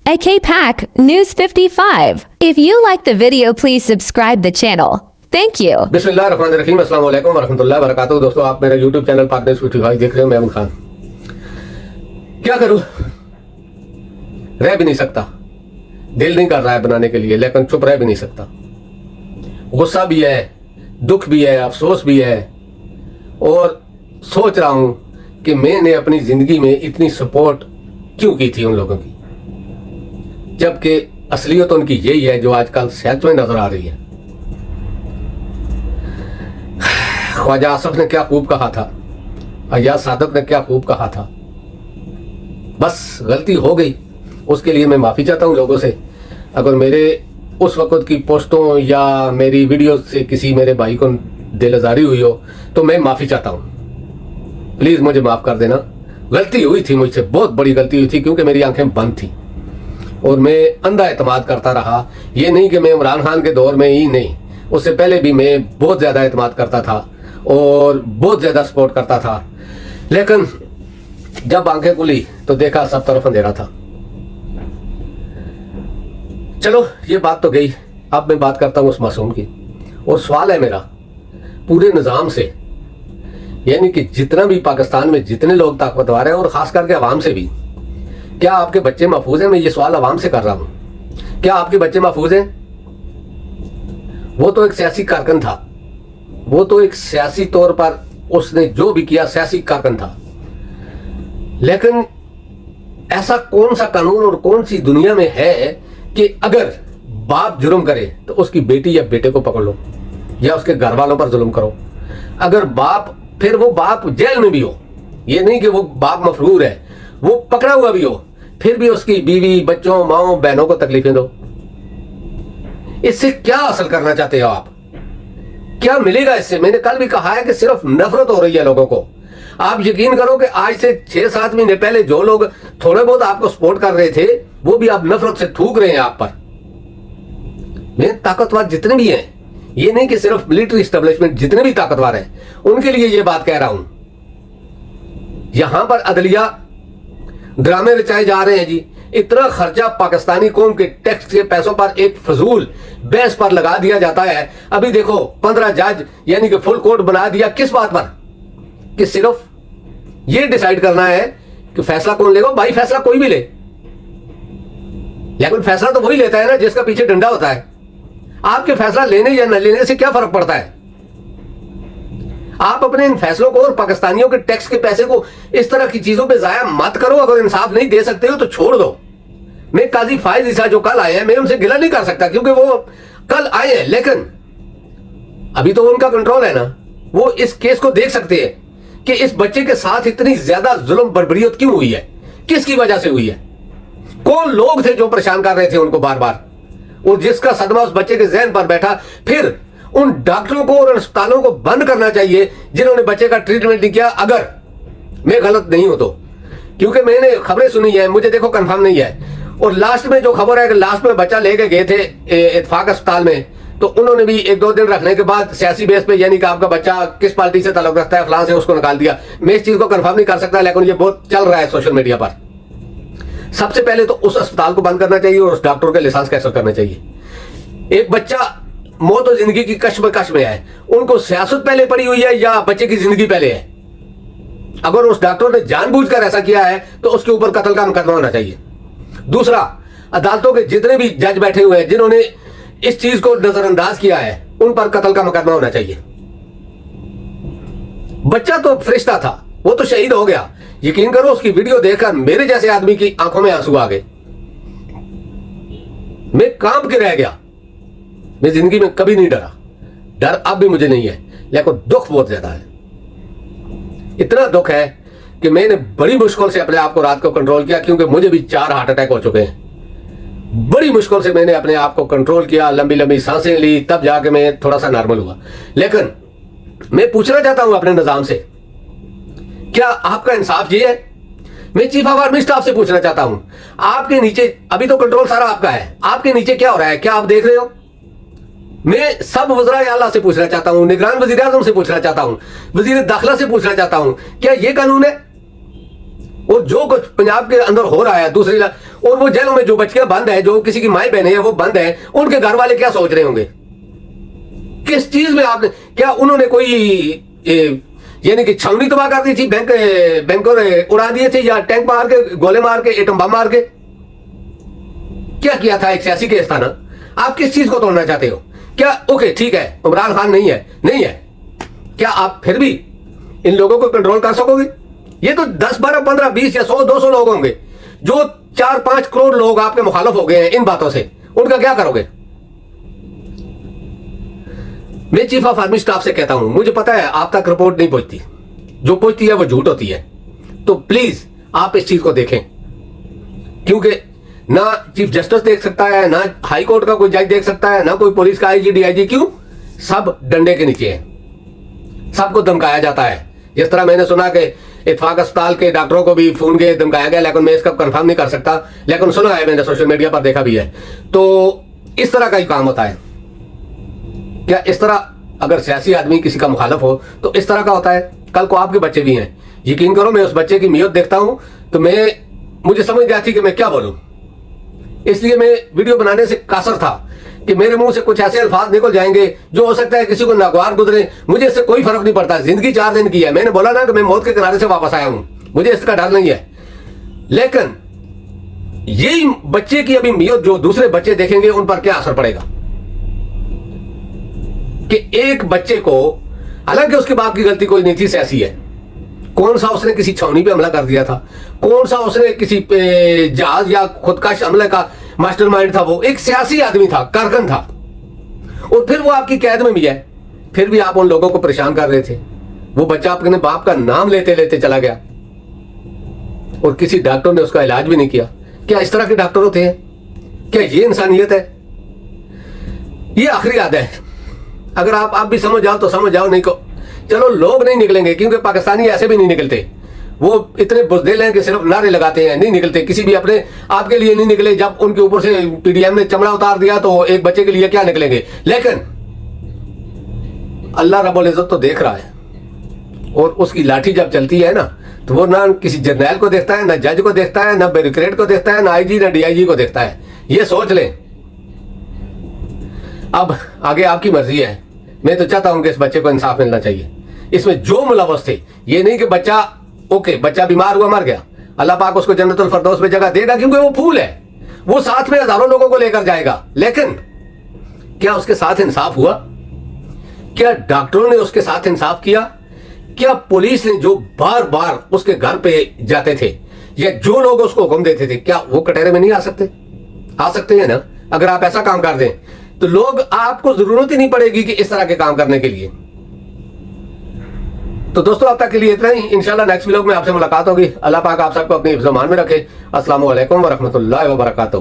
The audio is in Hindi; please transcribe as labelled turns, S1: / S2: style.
S1: AK Pack News 55. If you like the video, please subscribe the channel. Thank you.
S2: बिस्मिल्लाहिर्रहमानिर्रहीम, अस्सलाम वालेकुम वरहमतुल्लाहि वबरकातुहू। दोस्तों, आप मेरा YouTube चैनल पाक न्यूज़ 55 देख रहे हो। मैं अमन खान। क्या करूं, रह भी नहीं सकता, दिल नहीं कर रहा है बनाने के लिए, लेकिन चुप रह भी नहीं सकता। गुस्सा भी है, दुख भी है, अफसोस भी है, और सोच रहा हूं कि मैंने अपनी जिंदगी में इतनी सपोर्ट क्यों की थी उन लोगों की, जबकि असलियत उनकी यही है जो आजकल सच में नजर आ रही है। ख्वाजा आसफ ने क्या खूब कहा था, अय्याज सादक ने क्या खूब कहा था। बस गलती हो गई, उसके लिए मैं माफ़ी चाहता हूँ लोगों से। अगर मेरे उस वक़्त की पोस्टों या मेरी वीडियो से किसी मेरे भाई को दिल आज़ारी हुई हो तो मैं माफ़ी चाहता हूँ। प्लीज़ मुझे माफ़ कर देना। गलती हुई थी मुझसे, बहुत बड़ी गलती हुई थी, क्योंकि मेरी आंखें बंद थी और मैं अंधा एतमाद करता रहा। ये नहीं कि मैं इमरान खान के दौर में ही नहीं, उससे पहले भी मैं बहुत ज़्यादा एतमाद करता था और बहुत ज़्यादा सपोर्ट करता था, लेकिन जब आंखें खुली तो देखा सब तरफ अंधेरा था। चलो, ये बात तो गई। अब मैं बात करता हूँ उस मासूम की, और सवाल है मेरा पूरे निज़ाम से, यानी कि जितना भी पाकिस्तान में जितने लोग ताकतवर हैं और ख़ास करके अवाम से भी, क्या आपके बच्चे महफूज हैं? मैं ये सवाल अवाम से कर रहा हूँ, क्या आपके बच्चे महफूज हैं? वो तो एक सियासी कारकुन था, वो तो एक सियासी तौर पर उसने जो भी किया सियासी कारकुन था, लेकिन ऐसा कौन सा कानून और कौन सी दुनिया में है कि अगर बाप जुर्म करे तो उसकी बेटी या बेटे को पकड़ लो या उसके घर वालों पर जुल्म करो? अगर बाप, फिर वो बाप जेल में भी हो, ये नहीं कि वो बाप मफरूर है, वो पकड़ा हुआ भी हो, फिर भी उसकी बीवी, बच्चों, माओ, बहनों को तकलीफें दो। इससे क्या हासिल करना चाहते हो आप? क्या मिलेगा इससे? मैंने कल भी कहा है कि सिर्फ नफरत हो रही है लोगों को। आप यकीन करो कि आज से 6-7 महीने पहले जो लोग थोड़े बहुत आपको सपोर्ट कर रहे थे, वो भी आप नफरत से थूक रहे हैं आप पर। मैं ताकतवर जितने भी हैं, ये नहीं कि सिर्फ मिलिट्री एस्टेब्लिशमेंट, जितने भी ताकतवर हैं उनके लिए ये बात कह रहा हूं। यहां पर अदलिया ड्रामे रचाए जा रहे हैं जी। इतना खर्चा पाकिस्तानी कौम के टैक्स के पैसों पर एक फजूल बहस पर लगा दिया जाता है। अभी देखो 15 जज यानी कि फुल कोर्ट बना दिया, किस बात पर? कि सिर्फ ये डिसाइड करना है कि फैसला कौन लेगा। भाई फैसला कोई भी ले, लेकिन फैसला तो वही लेता है ना जिसका पीछे डंडा होता है। आपके फैसला लेने या न लेने से क्या फर्क पड़ता है? आप अपने इन फैसलों को और पाकिस्तानियों के टैक्स के पैसे को इस तरह की चीजों पे जाया मत करो। अगर इंसाफ नहीं दे सकते हो तो छोड़ दो। मैं काजी फायज ईसा जो कल आए हैं, मैं उनसे गिला नहीं कर सकता क्योंकि वो कल आए हैं, लेकिन अभी तो उनका कंट्रोल है ना। वो इस केस को देख सकते हैं कि इस बच्चे के साथ इतनी ज्यादा जुल्म बर्बरियत क्यों हुई है, किसकी वजह से हुई है, कौन लोग थे जो परेशान कर रहे थे उनको बार बार, और जिसका सदमा उस बच्चे के जहन पर बैठा। फिर उन डॉक्टरों को और अस्पतालों को बंद करना चाहिए जिन्होंने बच्चे का ट्रीटमेंट नहीं किया, अगर मैं गलत नहीं हूं तो, क्योंकि मैंने खबरें सुनी है, मुझे देखो कंफर्म नहीं है। और लास्ट में जो खबर है कि लास्ट में बच्चा लेके गए थे इत्तेफाक अस्पताल में, तो उन्होंने भी 1-2 दिन रखने के बाद सियासी बेस पे, यानी कि आपका बच्चा किस पार्टी से ताल्लुक रखता है फलां से, उसको निकाल दिया। मैं इस चीज को कंफर्म नहीं कर सकता, लेकिन ये बहुत चल रहा है सोशल मीडिया पर। सबसे पहले तो उस अस्पताल को बंद करना चाहिए और उस डॉक्टर के लाइसेंस कैंसिल करना चाहिए। एक बच्चा मौत और जिंदगी की कश्मकश में है, उनको सियासत पहले पड़ी हुई है या बच्चे की जिंदगी पहले है? अगर उस डॉक्टर ने जानबूझकर ऐसा किया है तो उसके ऊपर कत्ल का मुकदमा होना चाहिए। दूसरा, अदालतों के जितने भी जज बैठे हुए हैं जिन्होंने इस चीज को नजरअंदाज किया है, उन पर कत्ल का मुकदमा होना चाहिए। बच्चा तो फरिश्ता था, वो तो शहीद हो गया। यकीन करो, उसकी वीडियो देखकर मेरे जैसे आदमी की आंखों में आंसू आ गए। मैं कांप के रह गया। मैं जिंदगी में कभी नहीं डरा, डर अब भी मुझे नहीं है, लेकिन दुख बहुत ज्यादा है। इतना दुख है कि मैंने बड़ी मुश्किल से अपने आप को रात को कंट्रोल किया, क्योंकि मुझे भी 4 हार्ट अटैक हो चुके हैं। बड़ी मुश्किल से मैंने अपने आप को कंट्रोल किया, लंबी लंबी सांसें ली, तब जाके मैं थोड़ा सा नॉर्मल हुआ। लेकिन मैं पूछना चाहता हूं अपने निजाम से, क्या आपका इंसाफ ये है? मैं चीफ ऑफ आर्मी स्टाफ से पूछना चाहता हूं, आपके नीचे अभी तो कंट्रोल सारा आपका है, आपके नीचे क्या हो रहा है? क्या आप देख रहे हो? मैं सब वज़राए आला से पूछना चाहता हूं, निगरान वज़ीर आज़म से पूछना चाहता हूं, वज़ीर दाखिला से पूछना चाहता हूं, क्या ये कानून है? और जो कुछ पंजाब के अंदर हो रहा है, दूसरी और वो जेलों में जो बच्चियां बंद है, जो किसी की माई बहने हैं वो बंद है, उनके घर वाले क्या सोच रहे होंगे? किस चीज में आपने, क्या उन्होंने कोई यानी कि छावनी तबाह कर दी थी, बैंक उड़ा दिए थे, या टैंक मार के, गोले मार के, एटम बम मार के? क्या किया था? एक सियासी केस था ना। आप किस चीज को तोड़ना चाहते हो? क्या ओके ठीक है, इमरान खान नहीं है, क्या आप फिर भी इन लोगों को कंट्रोल कर सकोगे? ये तो 10, 12, 15, 20 या 100, 200 लोग होंगे। जो 4-5 करोड़ लोग आपके मुखालिफ हो गए हैं इन बातों से, उनका क्या करोगे? मैं चीफ ऑफ आर्मी स्टाफ से कहता हूं, मुझे पता है आप तक रिपोर्ट नहीं पहुंचती, जो पहुंचती है वो झूठ होती है। तो प्लीज आप इस चीज को देखें, क्योंकि ना चीफ जस्टिस देख सकता है, ना हाई कोर्ट का कोई जज देख सकता है, ना कोई पुलिस का आईजी, डीआईजी। क्यों? सब डंडे के नीचे है, सबको धमकाया जाता है। जिस तरह मैंने सुना कि इत्तेफाक अस्पताल के डॉक्टरों को भी फोन के धमकाया गया, लेकिन मैं इसका कंफर्म नहीं कर सकता, लेकिन सुना है, मैंने सोशल मीडिया पर देखा भी है। तो इस तरह का ही काम होता है क्या? इस तरह अगर सियासी आदमी किसी का मुखालिफ हो तो इस तरह का होता है। कल को आपके बच्चे भी हैं, यकीन करो, मैं उस बच्चे की नीयत देखता हूं तो मुझे समझ जाती कि मैं क्या बोलूं। इसलिए मैं वीडियो बनाने से कासर था कि मेरे मुंह से कुछ ऐसे अल्फाज निकल जाएंगे जो हो सकता है किसी को नागवार गुजरे। मुझे इससे कोई फर्क नहीं पड़ता, जिंदगी 4 दिन की है। मैंने बोला ना कि मैं मौत के किनारे से वापस आया हूं, मुझे इसका डर नहीं है। लेकिन यही बच्चे की अभी नीयत जो दूसरे बच्चे देखेंगे उन पर क्या असर पड़ेगा? कि एक बच्चे को, हालांकि उसके बाप की गलती कोई नहीं थी, सियासी है। कौन सा उसने किसी छावनी पे हमला कर दिया था? कौन सा उसने किसी जहाज या खुदकश हमले का मास्टरमाइंड था? वो एक सियासी आदमी था, कारकन था, और फिर वो आपकी कैद में भी है। फिर भी आप उन लोगों को परेशान कर रहे थे। वो बच्चा अपने बाप का नाम लेते लेते चला गया और किसी डॉक्टर ने उसका इलाज भी नहीं किया। क्या इस तरह के डॉक्टर होते हैं? क्या ये इंसानियत है? ये आखिरी याद है। अगर आप भी समझ जाओ तो समझ जाओ, नहीं को चलो लोग नहीं निकलेंगे, क्योंकि पाकिस्तानी ऐसे भी नहीं निकलते। वो इतने बुज़दिल हैं कि सिर्फ नारे लगाते हैं, नहीं निकलते। किसी भी अपने आपके लिए नहीं निकले। जब उनके ऊपर से पीडीएम ने चमड़ा उतार दिया तो एक बच्चे के लिए क्या निकलेंगे? लेकिन अल्लाह रब्बुल इज्जत तो देख रहा है, और उसकी लाठी जब चलती है ना, तो वो ना किसी जर्नैल को देखता है, ना जज को देखता है, ना ब्यूरोक्रेट को देखता है, ना आईजी, ना डीआईजी को देखता है। ये सोच लें। अब आगे आपकी मर्जी है। मैं तो चाहता हूं कि इस बच्चे को इंसाफ मिलना चाहिए। इसमें जो मुलव्वस थे, ये नहीं कि बच्चा ओके, बच्चा बीमार हुआ, मर गया, अल्लाह पाक उसको जन्नतुल फरदौस में जगह देगा, क्योंकि वो फूल है, वो साथ में हजारों लोगों को लेकर जाएगा। लेकिन क्या उसके साथ इंसाफ हुआ? क्या डॉक्टरों ने उसके साथ इंसाफ किया? क्या पुलिस ने जो बार बार उसके घर पे जाते थे, या जो लोग उसको हुक्म देते थे, क्या वो कटहरे में नहीं आ सकते? आ सकते हैं ना। अगर आप ऐसा काम कर दें तो लोग, आपको जरूरत ही नहीं पड़ेगी कि इस तरह के काम करने के लिए। तो दोस्तों, अब तक के लिए इतना ही। इंशाल्लाह नेक्स्ट व्लॉग में आपसे मुलाकात होगी। अल्लाह पाक आप सबको अपनी हिफ्ज़-ओ-मान में रखे। अस्सलामु अलैकुम व रहमतुल्लाहि व बरकातहू।